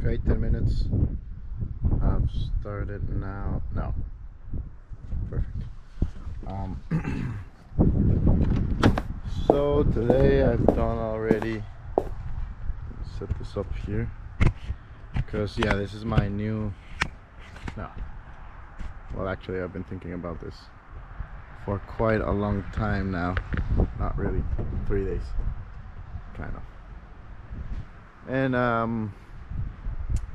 Great, 10 minutes. I've started now. No. Perfect. So today I've done already. Set this up here because yeah, this is my new. No. Well, actually, I've been thinking about this for quite a long time now. Not really. 3 days. Kind of. And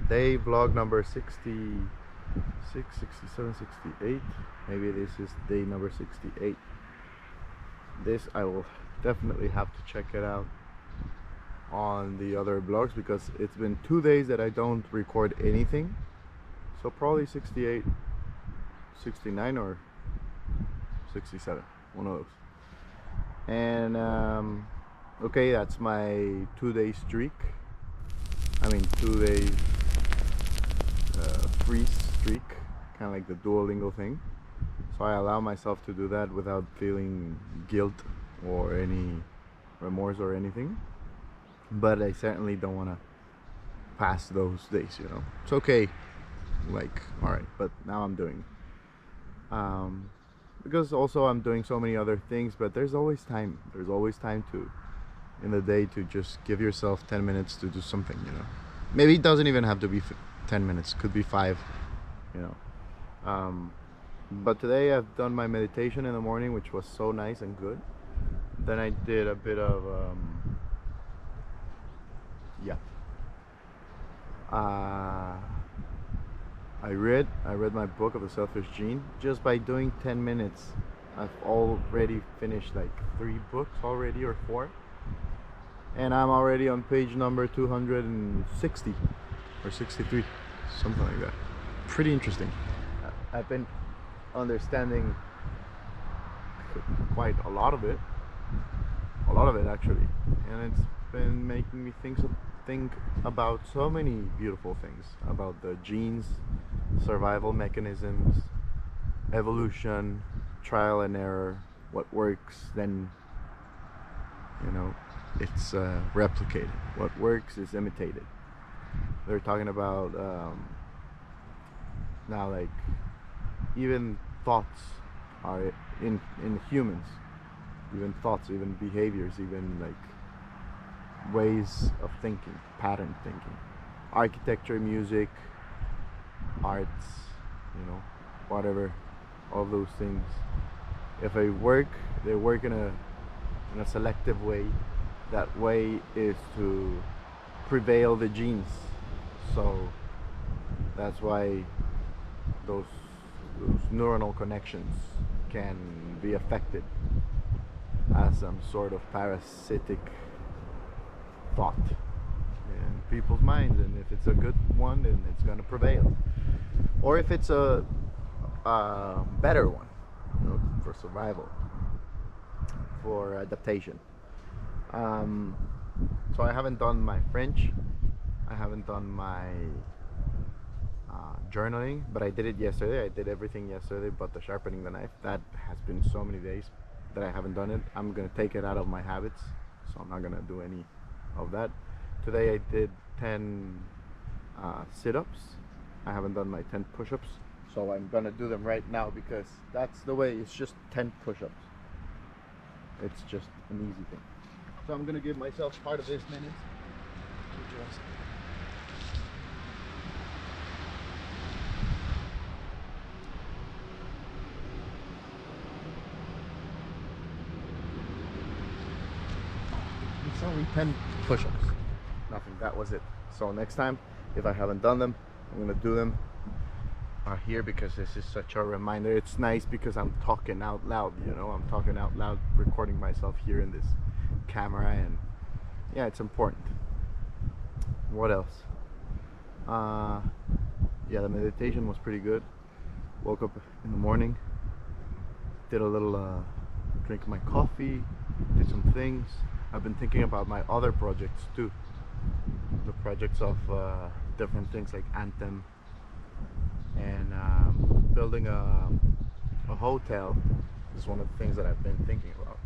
day vlog number 66, 67, 68. Maybe this is day number 68. This I will definitely have to check it out on the other vlogs because it's been 2 days that I don't record anything. So probably 68, 69 or 67, one of those. And okay, that's my 2-day streak. I mean 2 days free streak, kind of like the Duolingo thing. So I allow myself to do that without feeling guilt or any remorse or anything. But I certainly don't want to pass those days, you know. It's okay, like, alright, but now I'm doing because also I'm doing so many other things, but there's always time to in the day to just give yourself 10 minutes to do something, you know. Maybe it doesn't even have to be 10 minutes, could be 5, you know. But today I've done my meditation in the morning, which was so nice and good. Then I did a bit of I read my book of the Selfish Gene. Just by doing 10 minutes I've already finished like 3 books already, or 4, and I'm already on page number 260 or 63, something like that. Pretty interesting. I've been understanding quite a lot of it actually, and it's been making me think about so many beautiful things about the genes, survival mechanisms, evolution, trial and error. What works, then, you know, it's replicated. What works is imitated. They're talking about now, like, even thoughts are in humans, even thoughts, even behaviors, even like ways of thinking, pattern thinking, architecture, music, arts, you know, whatever, all those things, if they work in a selective way. That way is to prevail the genes. So that's why those neuronal connections can be affected as some sort of parasitic thought in people's minds, and if it's a good one, then it's going to prevail, or if it's a better one, you know, for survival, for adaptation. So I haven't done my French, I haven't done my journaling, but I did it yesterday. I did everything yesterday but the sharpening the knife. That has been so many days that I haven't done it. I'm gonna take it out of my habits, so I'm not gonna do any of that. Today I did 10 sit-ups. I haven't done my 10 push-ups, so I'm gonna do them right now because that's the way. It's just 10 push-ups. It's just an easy thing. So I'm gonna give myself part of this minute to just it's only 10 push-ups. Nothing, that was it. So next time, if I haven't done them, I'm gonna do them here because this is such a reminder. It's nice because I'm talking out loud, you know, I'm talking out loud, recording myself here in this camera, and yeah, it's important. What else? Yeah, the meditation was pretty good. Woke up in the morning, did a little drink of my coffee, did some things. I've been thinking about my other projects too, the projects of different things like Anthem, and building a hotel is one of the things that I've been thinking about.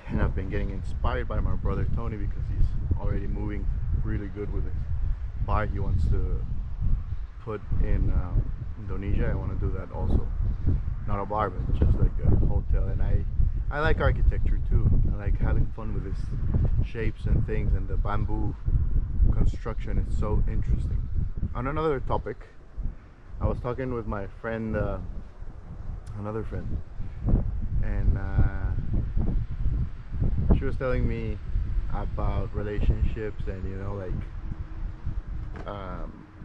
And I've been getting inspired by my brother Tony because he's already moving really good with it. bar he wants to put in Indonesia. I want to do that also. Not a bar, but just like a hotel. And I like architecture too. I like having fun with these shapes and things, and the bamboo construction is so interesting. On another topic, I was talking with my friend, another friend, and she was telling me about relationships and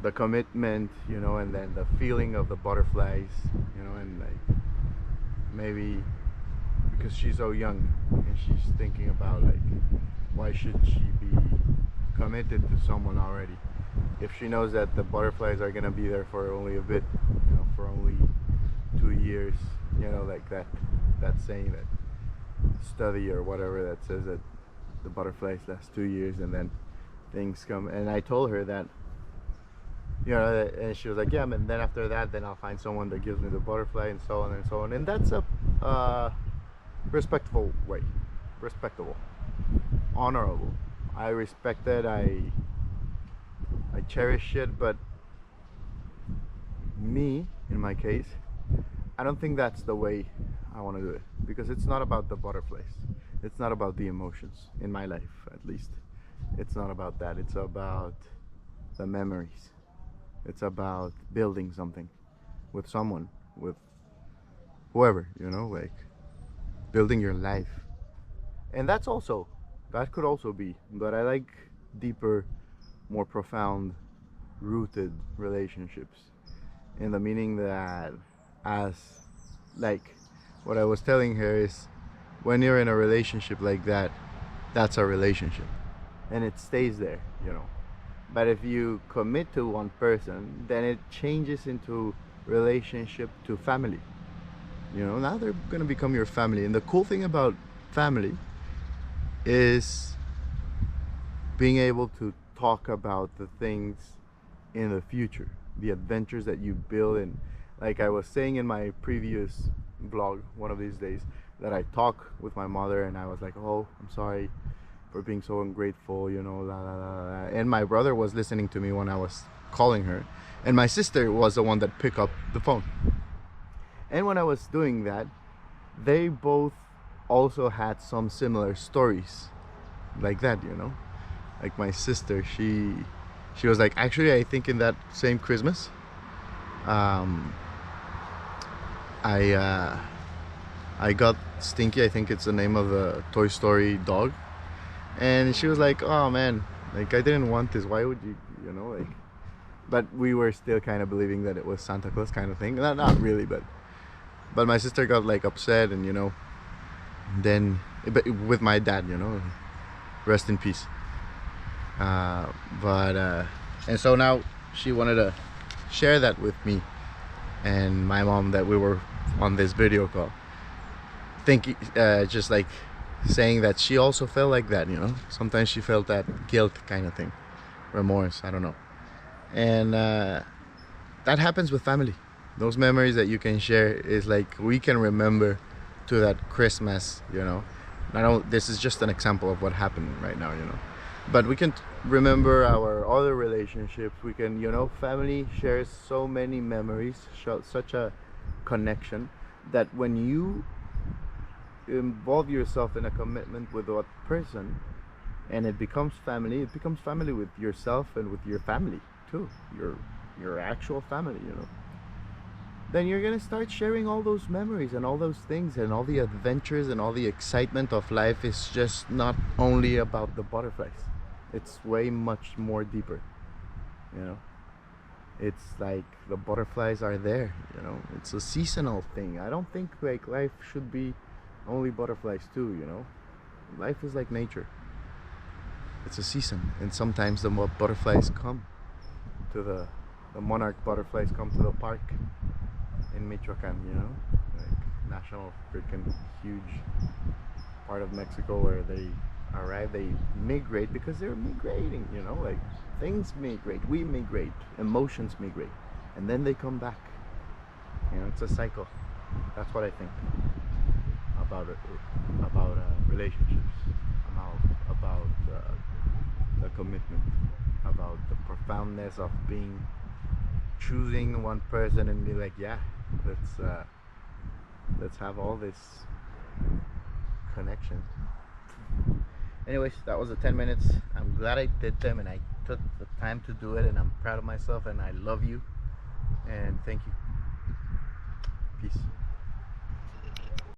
the commitment, and then the feeling of the butterflies, and like maybe because she's so young and she's thinking about like why should she be committed to someone already if she knows that the butterflies are gonna be there for only a bit, for only 2 years, like that saying, that study or whatever that says that the butterflies last 2 years and then things come. And I told her that, and she was like, yeah, and then after that, then I'll find someone that gives me the butterfly, and so on and so on. And that's a respectful way, respectable, honorable. I respect it. I cherish it. But me, in my case, I don't think that's the way I want to do it, because it's not about the butterflies. It's not about the emotions, in my life at least. It's not about that. It's about the memories. It's about building something with someone, with whoever, like building your life. And that could also be, but I like deeper, more profound, rooted relationships, in the meaning that, as like what I was telling her is, when you're in a relationship like that, that's a relationship and it stays there, but if you commit to one person, then it changes into relationship to family. Now they're gonna become your family. And the cool thing about family is being able to talk about the things in the future, the adventures that you build. And like I was saying in my previous vlog, one of these days, that I talk with my mother and I was like, oh, I'm sorry for being so ungrateful, la la la la. And my brother was listening to me when I was calling her, and my sister was the one that picked up the phone. And when I was doing that, they both also had some similar stories like that, like my sister, she was like, actually, I think in that same Christmas, I got Stinky, I think it's the name of the Toy Story dog. And she was like, oh man, like I didn't want this, why would you, like, but we were still kind of believing that it was Santa Claus kind of thing. Not really, but my sister got like upset, and then with my dad, rest in peace. And so now she wanted to share that with me and my mom, that we were on this video call, thinking, just like saying that she also felt like that, sometimes she felt that guilt kind of thing, remorse, I don't know. And that happens with family. Those memories that you can share is like, we can remember to that Christmas, this is just an example of what happened right now, but we can remember our other relationships. We can, family shares so many memories, such a connection, that when you involve yourself in a commitment with that person and it becomes family with yourself and with your family too, your actual family, then you're gonna start sharing all those memories and all those things, and all the adventures and all the excitement of life is just not only about the butterflies. It's way much more deeper, it's like the butterflies are there, it's a seasonal thing. I don't think like life should be only butterflies too, life is like nature. It's a season, and sometimes the butterflies come to the monarch butterflies come to the park in Michoacan, like national freaking huge part of Mexico, where they arrive, they migrate because they're migrating, like things migrate, we migrate, emotions migrate, and then they come back. It's a cycle. That's what I think about it, about relationships, about the commitment, about the profoundness of being choosing one person and be like, yeah, let's have all this connection. Anyways, that was the 10 minutes. I'm glad I did them and I took the time to do it, and I'm proud of myself, and I love you, and thank you. Peace.